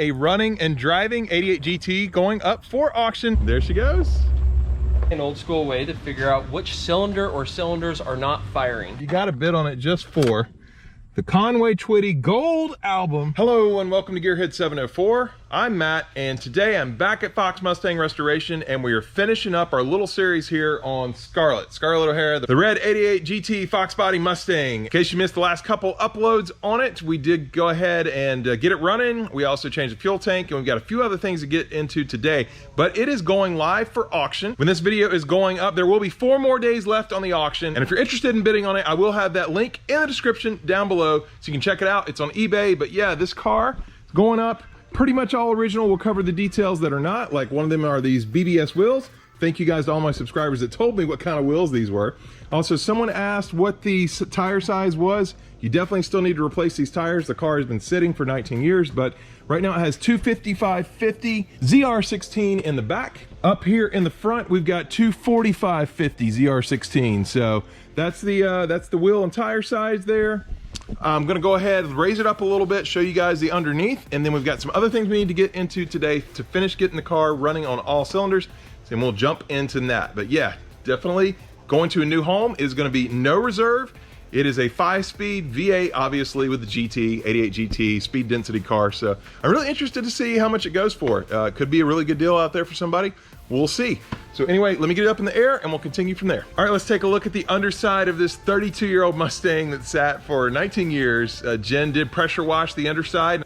a running and driving 88 GT going up for auction. There she goes. An old school way to figure out which cylinder or cylinders are not firing. You got a bid on it just for the Conway Twitty Gold album. Hello and welcome to Gearhead 704. I'm Matt, and today I'm back at Fox Mustang Restoration, and we are finishing up our little series here on Scarlett O'Hara, the red 88 GT FOXBODY Mustang. In case you missed the last couple uploads on it, we did go ahead and get it running. We also changed the fuel tank, and we've got a few other things to get into today, but it is going live for auction. When this video is going up, there will be 4 more days left on the auction, and if you're interested in bidding on it, I will have that link in the description down below, so you can check it out. It's on eBay, but yeah, this car is going up. Pretty much all original. We'll cover the details that are not. Like one of them are these BBS wheels. Thank you guys to all my subscribers that told me what kind of wheels these were. Also, someone asked what the tire size was. You definitely still need to replace these tires. The car has been sitting for 19 years, but right now it has 255/50 ZR16 in the back. Up here in the front, we've got 245/50 ZR16. So that's the wheel and tire size there. I'm gonna go ahead and raise it up a little bit, show you guys the underneath, and then we've got some other things we need to get into today to finish getting the car running on all cylinders, and we'll jump into that. But yeah, definitely going to a new home is gonna be no reserve. It is a 5-speed V8, obviously, with the GT, 88 GT, speed density car. So I'm really interested to see how much it goes for. Could be a really good deal out there for somebody. We'll see. So anyway, let me get it up in the air and we'll continue from there. All right, let's take a look at the underside of this 32-year-old Mustang that sat for 19 years. Jen did pressure wash the underside.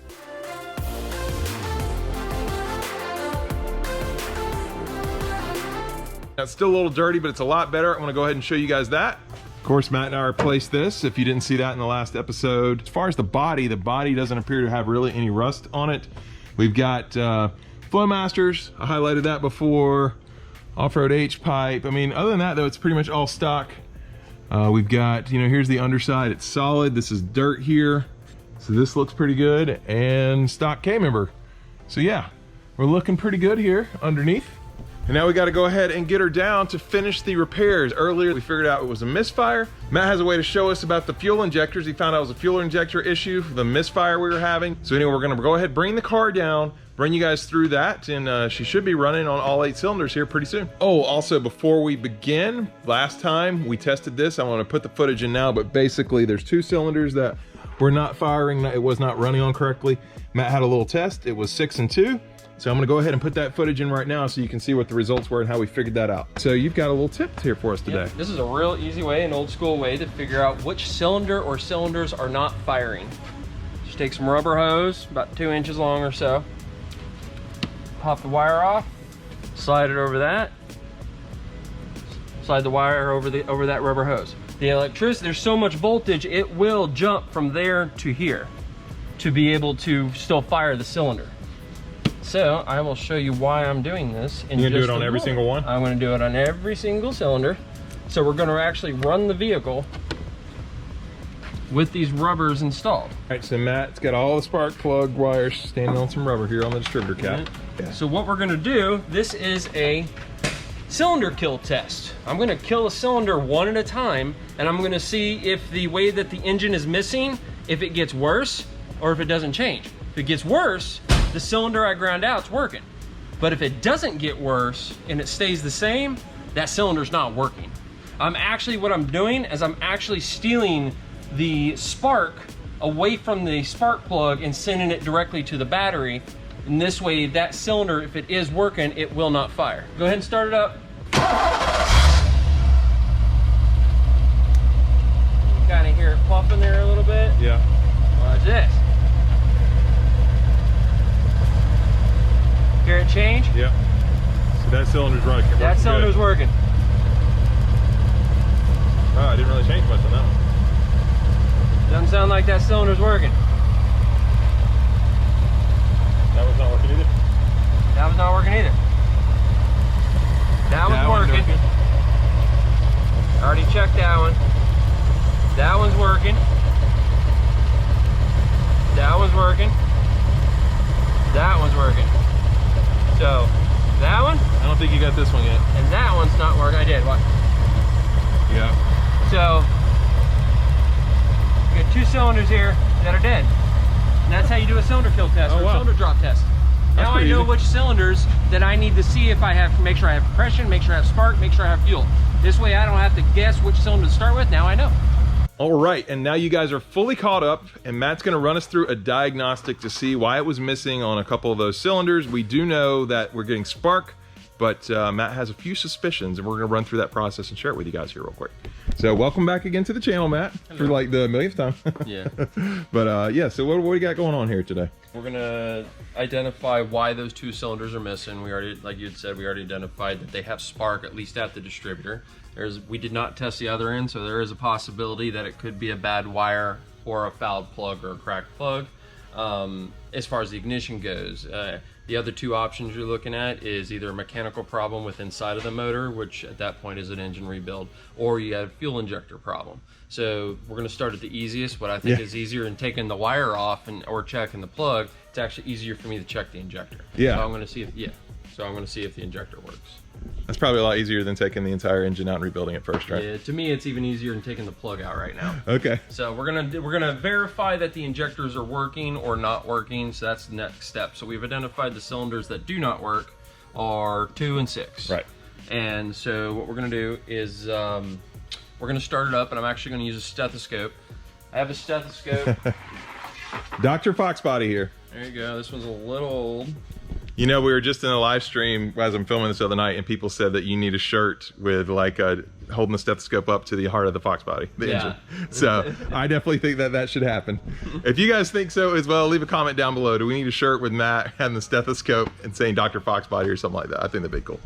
Now, it's still a little dirty, but it's a lot better. I'm gonna go ahead and show you guys that. Of course, Matt and I replaced this, if you didn't see that in the last episode. As far as the body doesn't appear to have really any rust on it. We've got Flowmasters, I highlighted that before. Off-road H-pipe. I mean, other than that though, it's pretty much all stock. We've got, here's the underside, it's solid. This is dirt here. So this looks pretty good, and stock K-member. So yeah, we're looking pretty good here underneath. And now we got to go ahead and get her down to finish the repairs. Earlier, we figured out it was a misfire. Matt has a way to show us about the fuel injectors. He found out it was a fuel injector issue for the misfire we were having. So anyway, we're going to go ahead, bring the car down, bring you guys through that, and she should be running on all 8 cylinders here pretty soon. Oh, also, before we begin, last time we tested this, I want to put the footage in now, but basically there's 2 cylinders that were not firing. It was not running on correctly. Matt had a little test. It was 6 and 2. So I'm gonna go ahead and put that footage in right now so you can see what the results were and how we figured that out. So you've got a little tip here for us today. Yep, this is a real easy way, an old school way to figure out which cylinder or cylinders are not firing. Just take some rubber hose, about 2 inches long or so. Pop the wire off, slide it over that. Slide the wire over that rubber hose. The electricity, there's so much voltage, it will jump from there to here to be able to still fire the cylinder. So I will show you why I'm doing this. You're gonna do it on every single one? I'm gonna do it on every single cylinder. So we're gonna actually run the vehicle with these rubbers installed. All right, so Matt's got all the spark plug wires standing on some rubber here on the distributor cap. Yeah. So what we're gonna do, this is a cylinder kill test. I'm gonna kill a cylinder one at a time, and I'm gonna see if the way that the engine is missing, if it gets worse or if it doesn't change. If it gets worse, the cylinder I ground out's working. But if it doesn't get worse and it stays the same, that cylinder's not working. What I'm doing is I'm actually stealing the spark away from the spark plug and sending it directly to the battery. And this way, that cylinder, if it is working, it will not fire. Go ahead and start it up. You kind of hear it puffing there a little bit. Yeah. Watch this. Hear it change? Yeah. So that cylinder's running. That cylinder's working. Oh, I didn't really change much on that one. Doesn't sound like that cylinder's working. That was not working either? That was not working either. That one's working. Already checked that one. That one's working. That one's working. That one's working. So, that one? I don't think you got this one yet. And that one's not working. I did, what? Yeah. So, we got 2 cylinders here that are dead. That's how you do a cylinder kill test or a cylinder drop test. Now I know which cylinders that I need to see if I have to make sure I have compression, make sure I have spark, make sure I have fuel. This way I don't have to guess which cylinder to start with. Now I know. All right, and now you guys are fully caught up, and Matt's gonna run us through a diagnostic to see why it was missing on a couple of those cylinders. We do know that we're getting spark, but Matt has a few suspicions, and we're gonna run through that process and share it with you guys here real quick. So welcome back again to the channel, Matt. Hello. For like the millionth time. Yeah. But yeah, so what do we got going on here today? We're gonna identify why those two cylinders are missing. We already, like you had said, we already identified that they have spark, at least at the distributor. We did not test the other end, so there is a possibility that it could be a bad wire or a fouled plug or a cracked plug. As far as the ignition goes, the other two options you're looking at is either a mechanical problem with inside of the motor, which at that point is an engine rebuild, or you have a fuel injector problem. So we're going to start at the easiest. What I think is easier than taking the wire off or checking the plug. It's actually easier for me to check the injector. Yeah. So I'm going to see if the injector works. That's probably a lot easier than taking the entire engine out and rebuilding it first, right? Yeah, to me it's even easier than taking the plug out right now. Okay. So we're gonna verify that the injectors are working or not working. So that's the next step. So we've identified the cylinders that do not work are 2 and 6. Right. And so what we're gonna do is we're gonna start it up, and I'm actually gonna use a stethoscope. I have a stethoscope. Dr. FOXBODY here. There you go. This one's a little old. You know, we were just in a live stream as I'm filming this the other night, and people said that you need a shirt with like holding the stethoscope up to the heart of the FOXBODY, the engine. So I definitely think that that should happen. If you guys think so as well, leave a comment down below. Do we need a shirt with Matt having the stethoscope and saying Dr. FOXBODY or something like that? I think that'd be cool.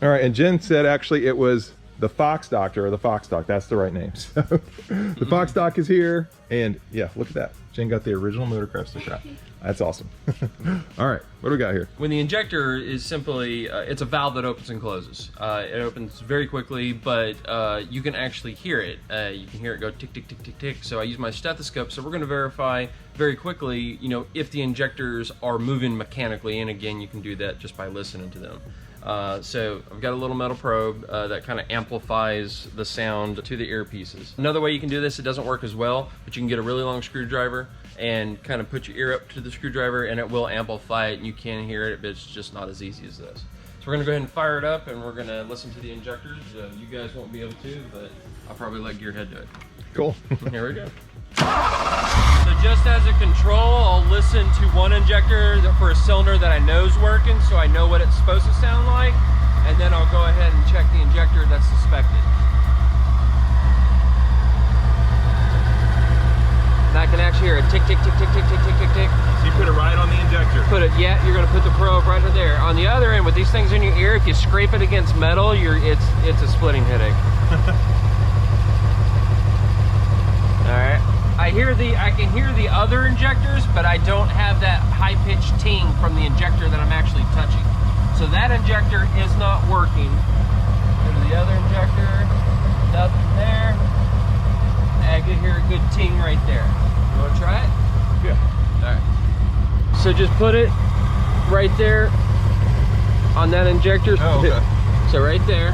All right, and Jen said actually it was the Fox Doctor or the Fox Doc. That's the right name. So the Fox Doc is here, and yeah, look at that. Jen got the original Motorcrafter shot. That's awesome. All right, what do we got here? When the injector is simply, it's a valve that opens and closes. It opens very quickly, but you can actually hear it. You can hear it go tick, tick, tick, tick, tick. So I use my stethoscope. So we're gonna verify very quickly, you know, if the injectors are moving mechanically. And again, you can do that just by listening to them. So I've got a little metal probe that kind of amplifies the sound to the earpieces. Another way you can do this, it doesn't work as well, but you can get a really long screwdriver and kind of put your ear up to the screwdriver, and it will amplify it, and you can hear it, but it's just not as easy as this. So we're gonna go ahead and fire it up, and we're gonna listen to the injectors. You guys won't be able to, but I'll probably let Gearhead do it. Cool. Here we go. So just as a control, I'll listen to one injector for a cylinder that I know is working, so I know what it's supposed to sound like, and then I'll go ahead and check the injector that's suspected. And I can actually hear a tick, tick, tick, tick, tick, tick, tick, tick, tick. So you put it right on the injector. Yeah, you're gonna put the probe right there. On the other end, with these things in your ear, if you scrape it against metal, it's a splitting headache. All right. I can hear the other injectors, but I don't have that high-pitched ting from the injector that I'm actually touching. So that injector is not working. Go to the other injector, nothing there. I can hear a good ting right there. You want to try it? Yeah. All right. So just put it right there on that injector. Oh, okay. So right there.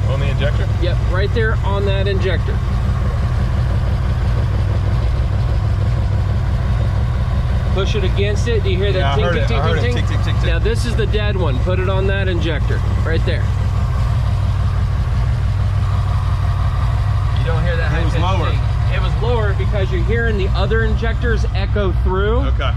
On the injector? Yep, right there on that injector. Push it against it. Do you hear that ting, ting, ting, ting, ting? Tick, tick, tick, tick. Now this is the dead one. Put it on that injector, right there. You don't hear that high pitch ting. It was lower because you're hearing the other injectors echo through. Okay.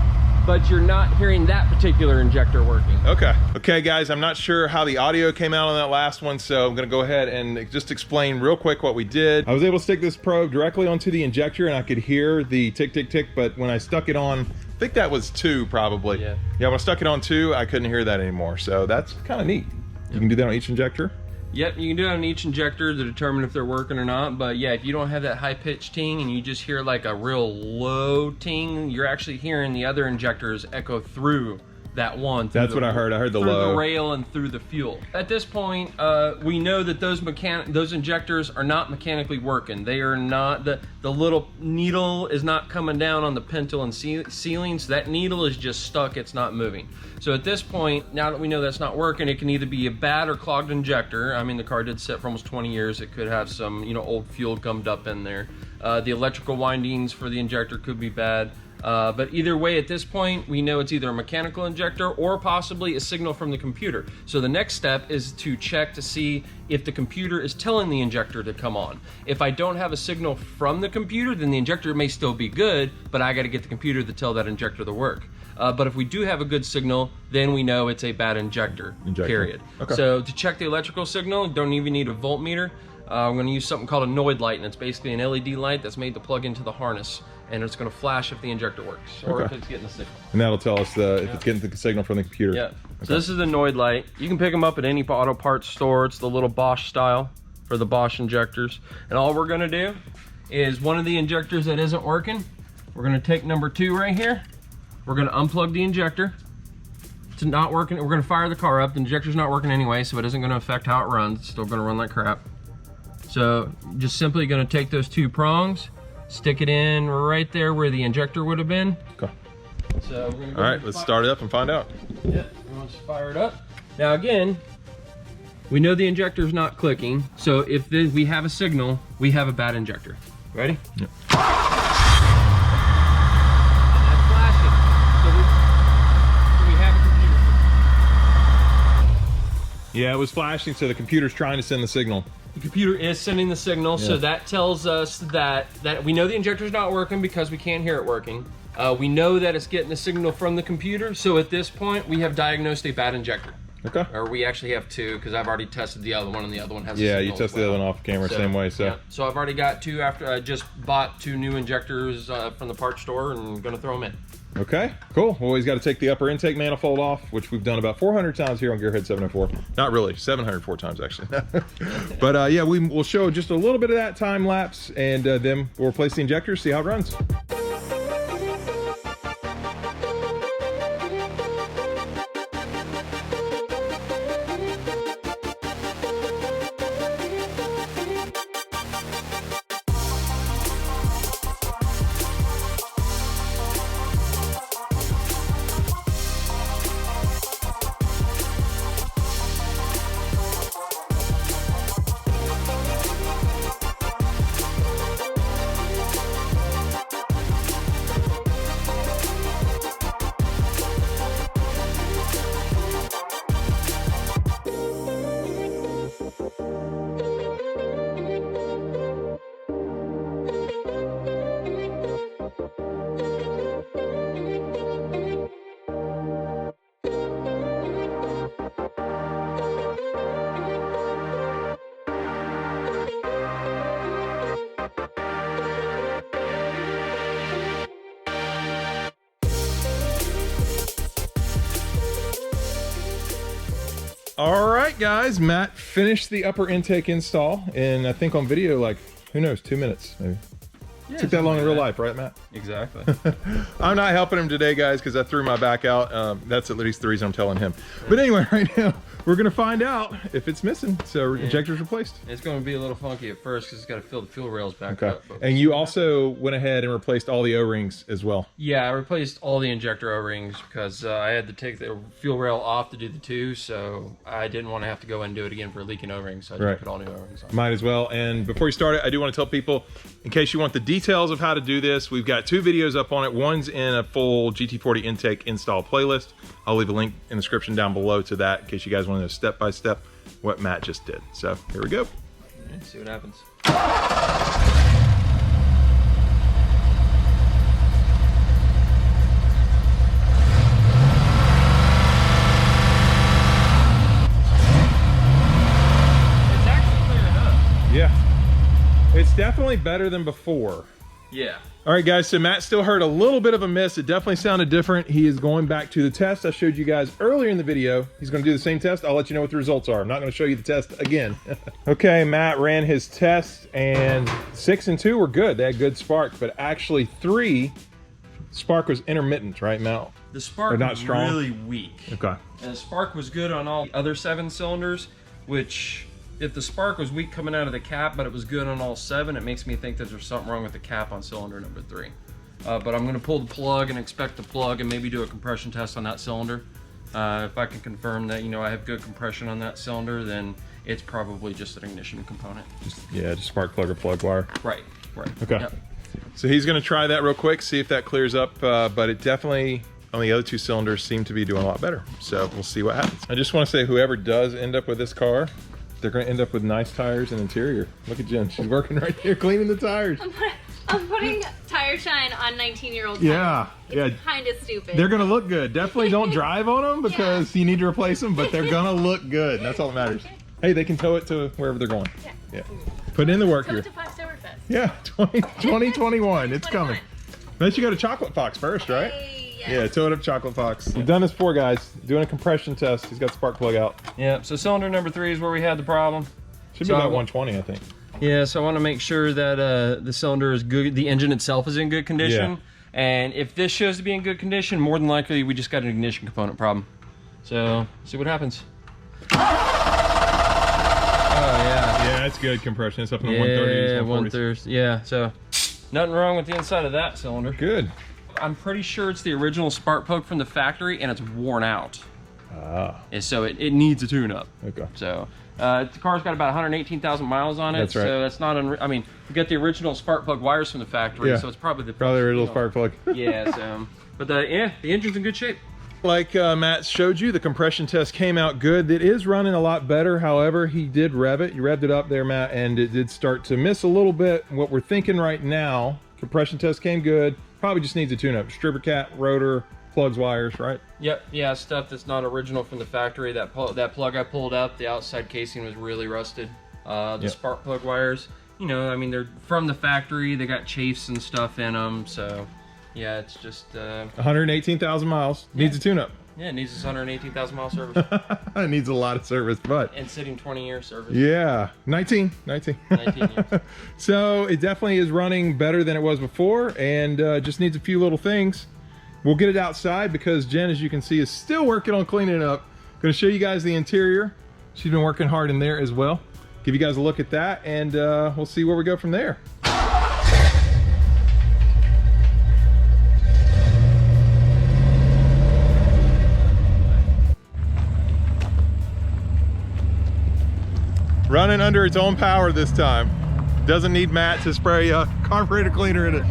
But you're not hearing that particular injector working. Okay. Okay, guys, I'm not sure how the audio came out on that last one, so I'm gonna go ahead and just explain real quick what we did. I was able to stick this probe directly onto the injector, and I could hear the tick, tick, tick, but when I stuck it on, I think that was 2 probably. Yeah, when I stuck it on 2, I couldn't hear that anymore, so that's kind of neat. You can do that on each injector? Yep, you can do it on each injector to determine if they're working or not, but yeah, if you don't have that high-pitched ting and you just hear like a real low ting, you're actually hearing the other injectors echo through that one. That's what I heard. I heard the low. Through the rail and through the fuel. At this point, we know that those injectors are not mechanically working. They are not, the little needle is not coming down on the pintle and sealing, so that needle is just stuck, it's not moving. So at this point, now that we know that's not working, it can either be a bad or clogged injector. I mean, the car did sit for almost 20 years. It could have some, old fuel gummed up in there. The electrical windings for the injector could be bad. But either way, at this point, we know it's either a mechanical injector or possibly a signal from the computer. So the next step is to check to see if the computer is telling the injector to come on. If I don't have a signal from the computer, then the injector may still be good, but I got to get the computer to tell that injector to work. But if we do have a good signal, then we know it's a bad injector. Period. Okay. So to check the electrical signal, don't even need a voltmeter. I'm going to use something called a Noid light, and it's basically an LED light that's made to plug into the harness, and it's going to flash if the injector works or if it's getting a signal. And that'll tell us if it's getting the signal from the computer. Yeah. Okay. So this is the Noid light. You can pick them up at any auto parts store. It's the little Bosch style for the Bosch injectors. And all we're going to do is one of the injectors that isn't working, we're going to take number 2 right here. We're going to unplug the injector. It's not working. We're going to fire the car up. The injector's not working anyway, so it isn't going to affect how it runs. It's still going to run like crap. So just simply going to take those 2 prongs, stick it in right there where the injector would have been. Okay. So we're gonna go all right, let's start it up and find out. Yeah, let's fire it up. Now again, we know the injector's not clicking, so if we have a signal, we have a bad injector. Ready? Yep. Yeah, it was flashing, so the computer's trying to send the signal. The computer is sending the signal, so that tells us that we know the injector's not working because we can't hear it working. We know that it's getting the signal from the computer, so at this point, we have diagnosed a bad injector. Okay. Or we actually have 2, because I've already tested the other one, and the other one has a yeah, signal you tested the other one off camera, same way, so. Yeah. So I've already got 2 after I just bought 2 new injectors from the parts store, and gonna throw them in. Okay, cool. Well, he's got to take the upper intake manifold off, which we've done about 400 times here on Gearhead 704. Not really, 704 times actually. But yeah, we'll show just a little bit of that time lapse, and then we'll replace the injector, see how it runs. All right, guys, Matt finished the upper intake install, and I think on video, like, who knows, 2 minutes maybe. Yeah, took that long in real life, right, Matt? Exactly. I'm not helping him today, guys, because I threw my back out. That's at least the reason I'm telling him. But anyway, right now, we're going to find out if it's missing. So injector's replaced. It's going to be a little funky at first because it's got to fill the fuel rails back up. And you also went ahead and replaced all the O-rings as well. Yeah, I replaced all the injector O-rings because I had to take the fuel rail off to do the 2, so I didn't want to have to go and do it again for leaking O-rings, so I just put all new O-rings on. Might as well. And before you start it, I do want to tell people, in case you want the details of how to do this, we've got 2 videos up on it. One's in a full GT40 intake install playlist. I'll leave a link in the description down below to that in case you guys want to know step-by-step what Matt just did. So here we go. Let's see what happens. It's actually clearing up. Yeah. It's definitely better than before. Yeah. All right, guys, so Matt still heard a little bit of a miss. It definitely sounded different. He is going back to the test I showed you guys earlier in the video. He's going to do the same test. I'll let you know what the results are. I'm not going to show you the test again. Okay, Matt ran his test, and 6 and 2 were good. They had good spark, but actually 3, spark was intermittent, right, Matt? The spark not was strong? really weak. Okay. And the spark was good on all the other 7 cylinders, which... if the spark was weak coming out of the cap, but it was good on all 7, it makes me think that there's something wrong with the cap on cylinder number 3. But I'm going to pull the plug and inspect the plug and maybe do a compression test on that cylinder. If I can confirm that, you know, I have good compression on that cylinder, then it's probably just an ignition component. Just spark plug or plug wire. Right. Okay. Yep. So he's gonna try that real quick, see if that clears up, but it definitely, on the other two cylinders, seem to be doing a lot better. So we'll see what happens. I just wanna say, whoever does end up with this car, they're gonna end up with nice tires and interior. Look at Jen, she's working right there cleaning the tires. I'm putting tire shine on 19-year-old tires. Yeah, it's kind of stupid. They're gonna look good. Definitely don't drive on them because you need to replace them, but they're gonna look good. That's all that matters. Hey, they can tow it to wherever they're going. Yeah. Put in the work here. Tow it to Foxtoberfest. Yeah, 2021, it's coming. Bet you go to Chocolate Fox first, right? Hey, yes. Yeah, tow it up Chocolate Fox. We've done this before, guys. Doing a compression test. He's got the spark plug out. Yeah, so cylinder number 3 is where we had the problem. Should be about 120, I think. Yeah, so I want to make sure that the cylinder is good, the engine itself is in good condition. Yeah. And if this shows to be in good condition, more than likely we just got an ignition component problem. So, see what happens. Oh, yeah. Yeah, it's good compression. It's up in the 130s, 140s. Yeah, so nothing wrong with the inside of that cylinder. Good. I'm pretty sure it's the original spark plug from the factory and it's worn out. Ah. And so it needs a tune-up. Okay. So the car's got about 118,000 miles on it. That's right. So that's not, I mean, we got the original spark plug wires from the factory, Yeah. so it's probably the original spark plug. Yeah, so, but the engine's in good shape. Like Matt showed you, the compression test came out good. It is running a lot better. However, he did rev it. You revved it up there, Matt, and it did start to miss a little bit. What we're thinking right now, compression test came good. Probably just needs a tune-up. Stripper cat, rotor, plugs, wires, right? Yep, yeah, stuff that's not original from the factory. That plug I pulled out, the outside casing was really rusted. The spark plug wires, you know, I mean, they're from the factory. They got chafes and stuff in them, so yeah, it's just 118,000 miles. Needs a tune-up. Yeah, it needs this 118,000 mile service. It needs a lot of service, but and sitting 20-year service. Yeah, 19 years. So it definitely is running better than it was before, and just needs a few little things. We'll get it outside because Jen, as you can see, is still working on cleaning it up. Gonna show you guys the interior. She's been working hard in there as well. Give you guys a look at that, and we'll see where we go from there. Running under its own power this time. Doesn't need Matt to spray carburetor cleaner in it.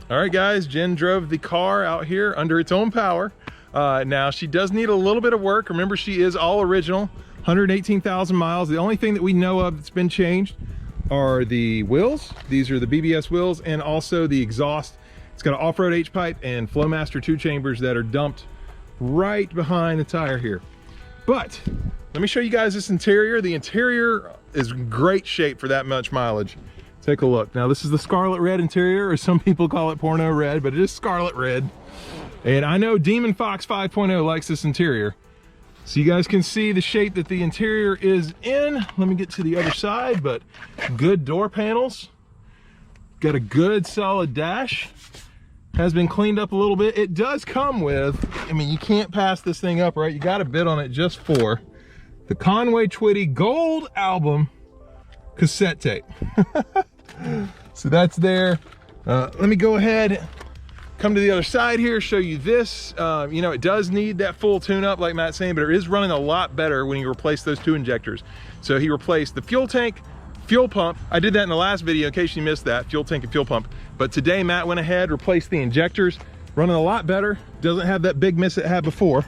All right, guys, Jen drove the car out here under its own power. Now, she does need a little bit of work. Remember, she is all original, 118,000 miles. The only thing that we know of that's been changed are the wheels. These are the BBS wheels, and also the exhaust. It's got an off-road H-pipe and Flowmaster 2 chambers that are dumped right behind the tire here. But let me show you guys this interior. The interior is in great shape for that much mileage. Take a look. Now, this is the Scarlet Red interior, or some people call it porno red, but it is Scarlet Red. And I know Demon Fox 5.0 likes this interior. So you guys can see the shape that the interior is in. Let me get to the other side, but good door panels. Got a good solid dash. Has been cleaned up a little bit. It does come with, I mean, you can't pass this thing up, right? You got a bid on it just for the Conway Twitty Gold Album cassette tape. So that's there. Let me go ahead, come to the other side here, show you this. You know, it does need that full tune-up, like Matt's saying, but it is running a lot better when you replace those two injectors. So he replaced the fuel tank, fuel pump. I did that in the last video in case you missed that, fuel tank and fuel pump. But today Matt went ahead, replaced the injectors, running a lot better. Doesn't have that big miss it had before.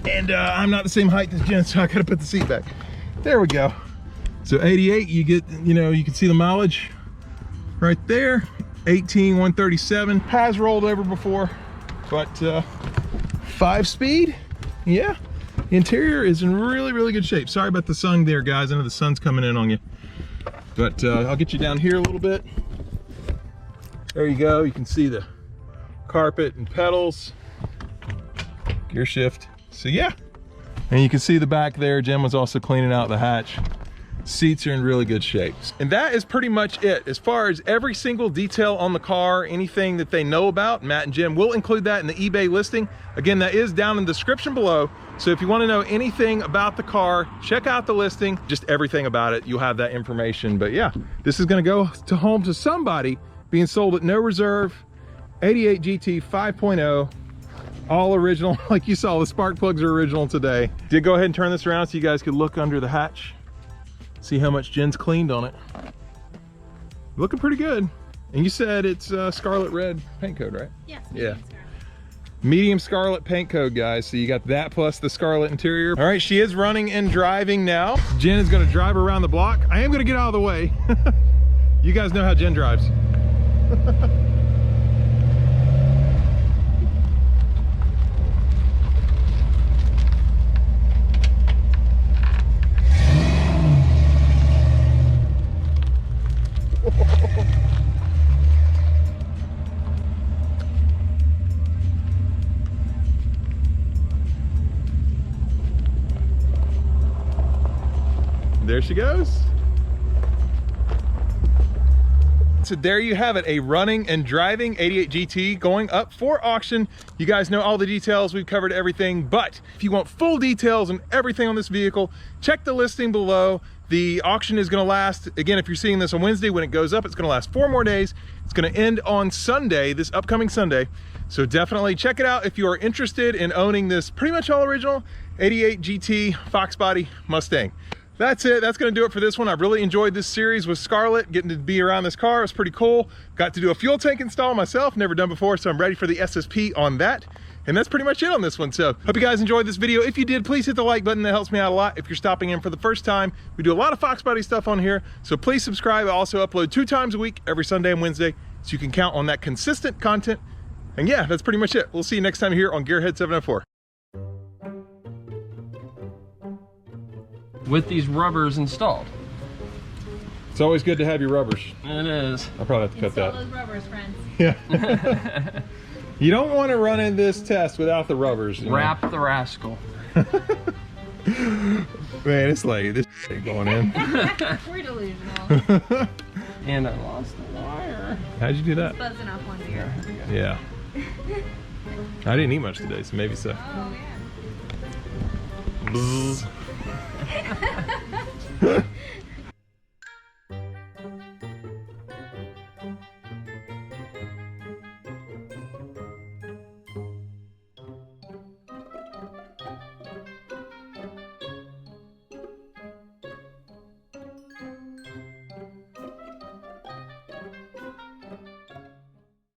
And I'm not the same height as Jen, so I gotta put the seat back. There we go. So 88, you get, you know, you can see the mileage right there. 18,137, has rolled over before, but 5-speed, yeah. The interior is in really, really good shape. Sorry about the sun there, guys. I know the sun's coming in on you. But I'll get you down here a little bit. There you go. You can see the carpet and pedals. Gear shift. So yeah. And you can see the back there. Jen was also cleaning out the hatch. Seats are in really good shape. And that is pretty much it. As far as every single detail on the car, anything that they know about, Matt and Jim will include that in the eBay listing. Again, that is down in the description below. So if you want to know anything about the car, check out the listing, just everything about it. You'll have that information. But yeah, this is going to go to home to somebody, being sold at no reserve, 88 GT 5.0, all original. Like you saw, the spark plugs are original today. Did go ahead and turn this around so you guys could look under the hatch. See how much Jen's cleaned on it. Looking pretty good. And you said it's Scarlett red paint code, right? Yes. Yeah. Medium Scarlett paint code, guys. So you got that plus the Scarlett interior. All right, she is running and driving now. Jen is gonna drive around the block. I am gonna get out of the way. You guys know how Jen drives. There she goes. So there you have it, a running and driving 88 GT going up for auction. You guys know all the details, we've covered everything, but if you want full details on everything on this vehicle, check the listing below. The auction is gonna last, again, if you're seeing this on Wednesday, when it goes up, it's gonna last 4 more days. It's gonna end on Sunday, this upcoming Sunday. So definitely check it out if you are interested in owning this pretty much all original 88 GT FOXBODY Mustang. That's it. That's going to do it for this one. I've really enjoyed this series with Scarlett. Getting to be around this car was pretty cool. Got to do a fuel tank install myself. Never done before, so I'm ready for the SSP on that. And that's pretty much it on this one. So hope you guys enjoyed this video. If you did, please hit the like button. That helps me out a lot. If you're stopping in for the first time, we do a lot of FOXBODY stuff on here. So please subscribe. I also upload 2 times a week, every Sunday and Wednesday. So you can count on that consistent content. And yeah, that's pretty much it. We'll see you next time here on Gearhead 704. With these rubbers installed. It's always good to have your rubbers. It is. I'll probably have to cut Install that. those rubbers, friends. Yeah. You don't want to run in this test without the rubbers. Wrap the rascal. Man, it's like this ain't going in. We're delusional. And I lost the wire. How'd you do that? Buzzing off one ear. Yeah. I didn't eat much today, so maybe so. Oh, yeah. Bzzz.